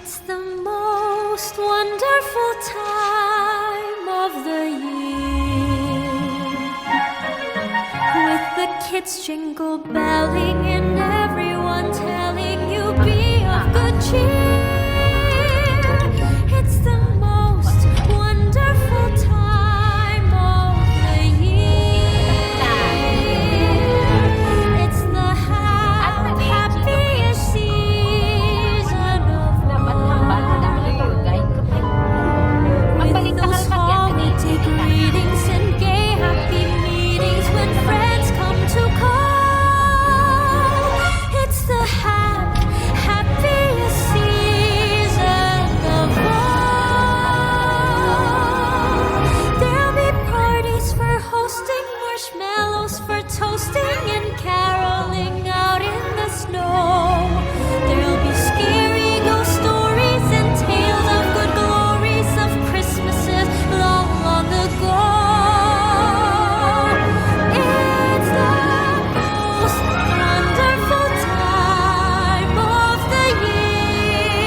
It's the most wonderful time of the year, with the kids jingle belling and everyone telling you be of good cheer. It's the most wonderful time of the year. It's the happiest season of all. With those holiday greetings and gay happy meetings when friends come to call. It's the happiest season of all. There'll be parties for hosting, marshmallows for toasting, and caroling out in the snow. There'll be scary ghost stories and tales of good glories of Christmases long, long ago. It's the most wonderful time of the year,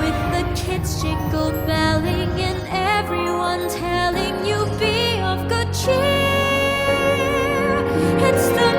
with the kids jingle belling and everyone telling you be of good cheer. It's the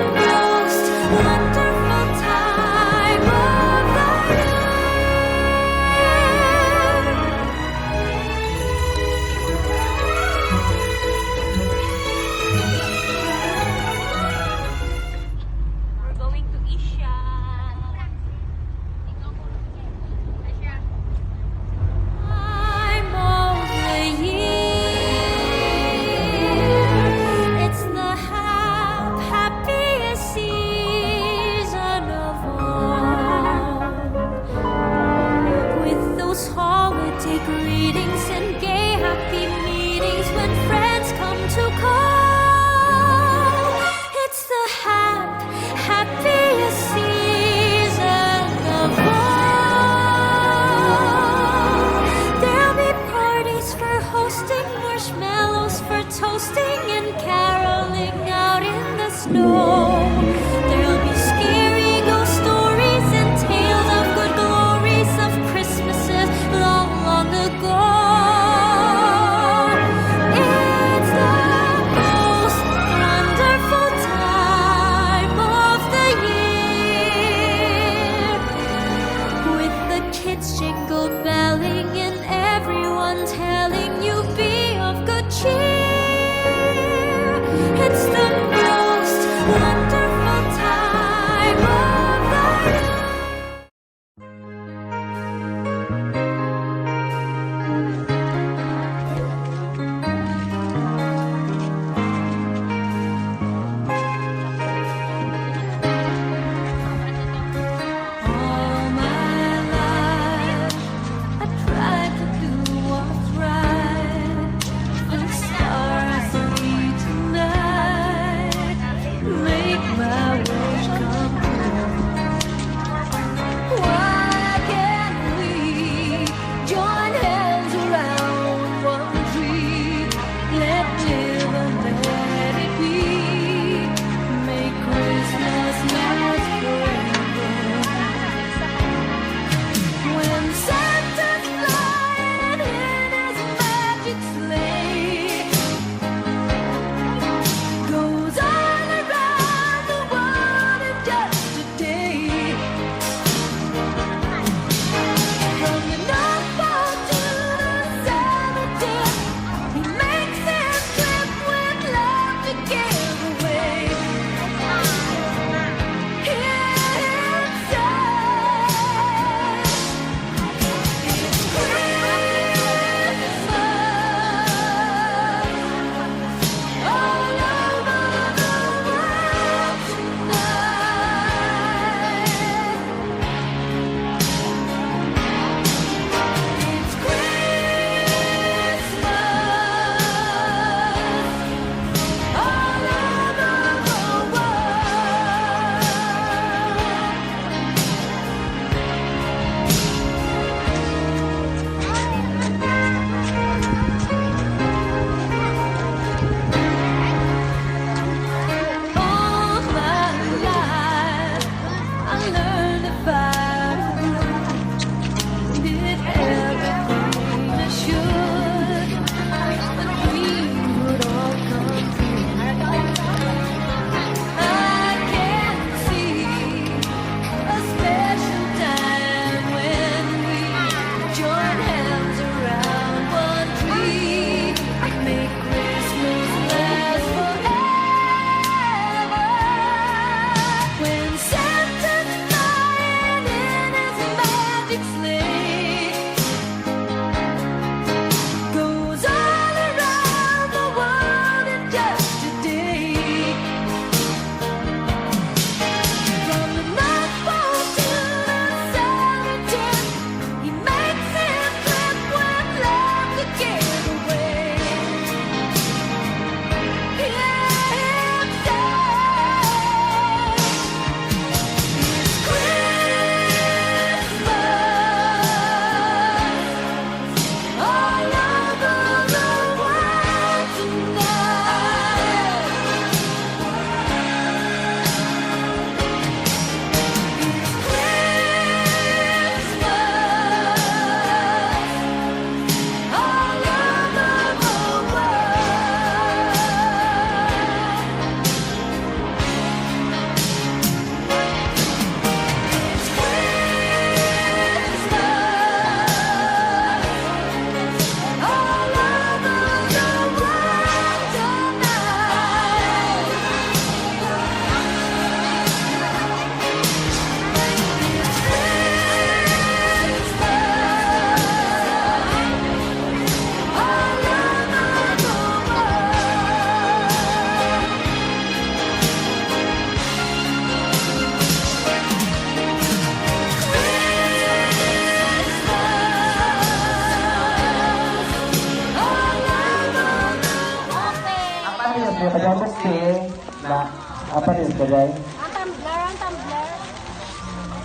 kasi na apa rin ka dahil? Ang tumbler, ang tumbler.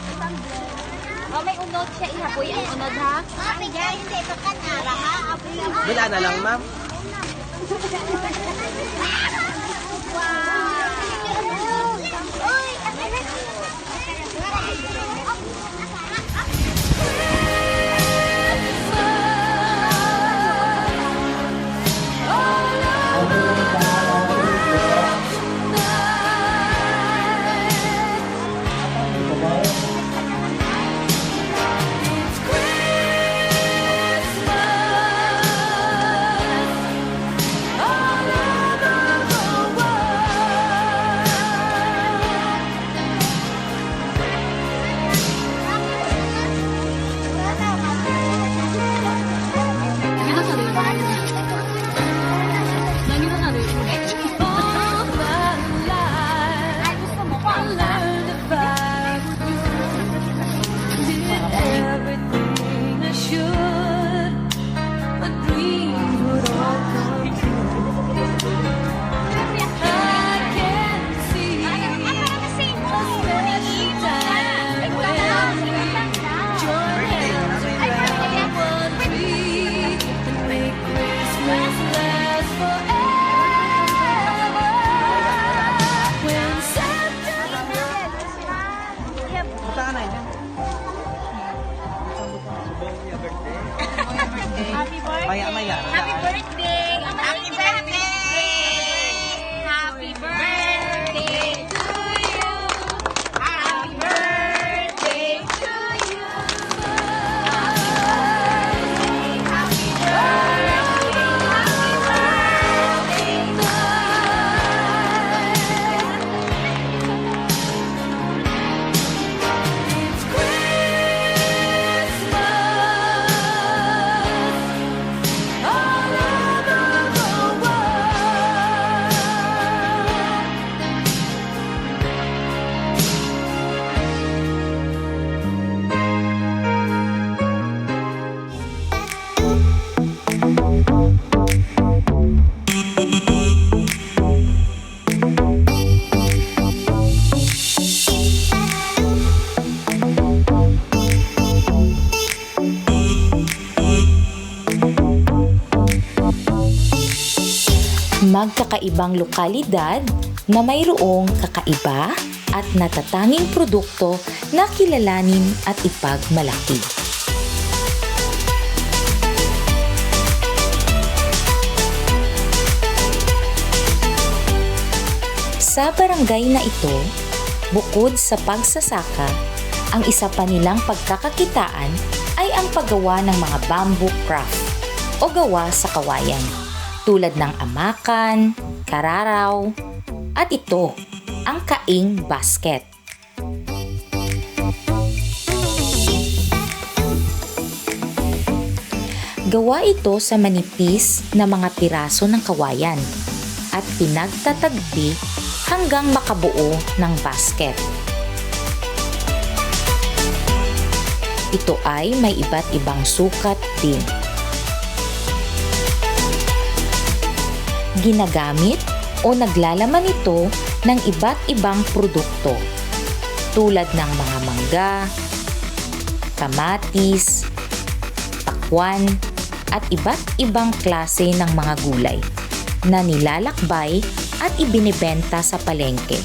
Ang tumbler. Oh, may unod siya. Ihapoy ang unod, ha? Hindi, hindi. Ito ka na, ha? Apoy. Bila na lang, ma'am. Uy, Everything I should, a dream would all come true. I can see a special time when we join hands around one tree and make Christmas last forever. When Santa Punta ka na yun. Happy birthday! Maya-maya. Happy birthday! Happy birthday! Happy birthday to you! Happy birthday to you! Happy It's Christmas all over the world. Magkakaibang lokalidad na mayroong kakaiba at natatanging produkto na kilalanin at ipagmalaki. Sa barangay na ito, bukod sa pagsasaka, ang isa pa nilang pagkakakitaan ay ang paggawa ng mga bamboo craft o gawa sa kawayan, tulad ng amakan, kararaw, at ito, ang kaing basket. Gawa ito sa manipis na mga piraso ng kawayan at pinagtatagpi hanggang makabuo ng basket. Ito ay may iba't ibang sukat din. Ginagamit o naglalaman ito ng iba't ibang produkto tulad ng mga mangga, kamatis, pakwan, at iba't ibang klase ng mga gulay na nilalakbay at ibinebenta sa palengke.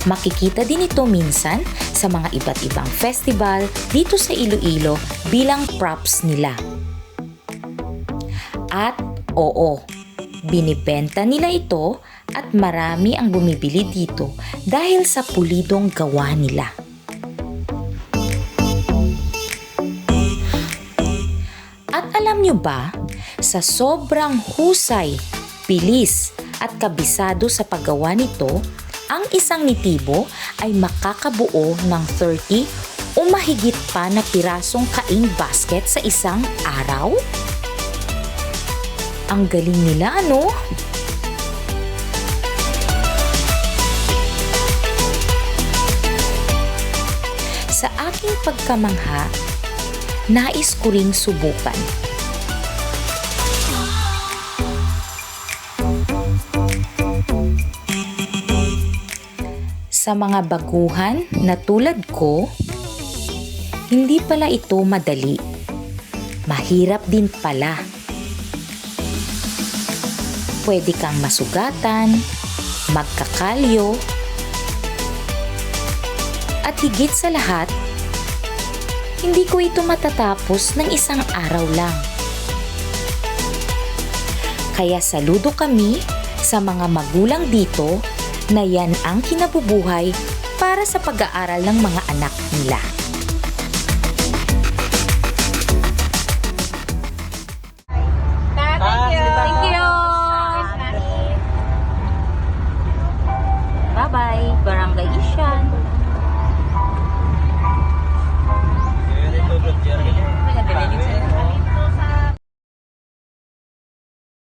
Makikita din ito minsan sa mga iba't ibang festival dito sa Iloilo bilang props nila. At oo, binibenta nila ito at marami ang bumibili dito dahil sa pulidong gawa nila. At alam nyo ba, sa sobrang husay, bilis at kabisado sa paggawa nito, ang isang nitibo ay makakabuo ng 30 o mahigit pa na pirasong kaing basket sa isang araw? Ang galing nila, ano? Sa aking pagkamangha, nais ko ring subukan. Sa mga baguhan na tulad ko, hindi pala ito madali. Mahirap din pala. Pwede kang masugatan, magkakalyo, at higit sa lahat, hindi ko ito matatapos ng isang araw lang. Kaya saludo kami sa mga magulang dito na yan ang kinabubuhay para sa pag-aaral ng mga anak nila.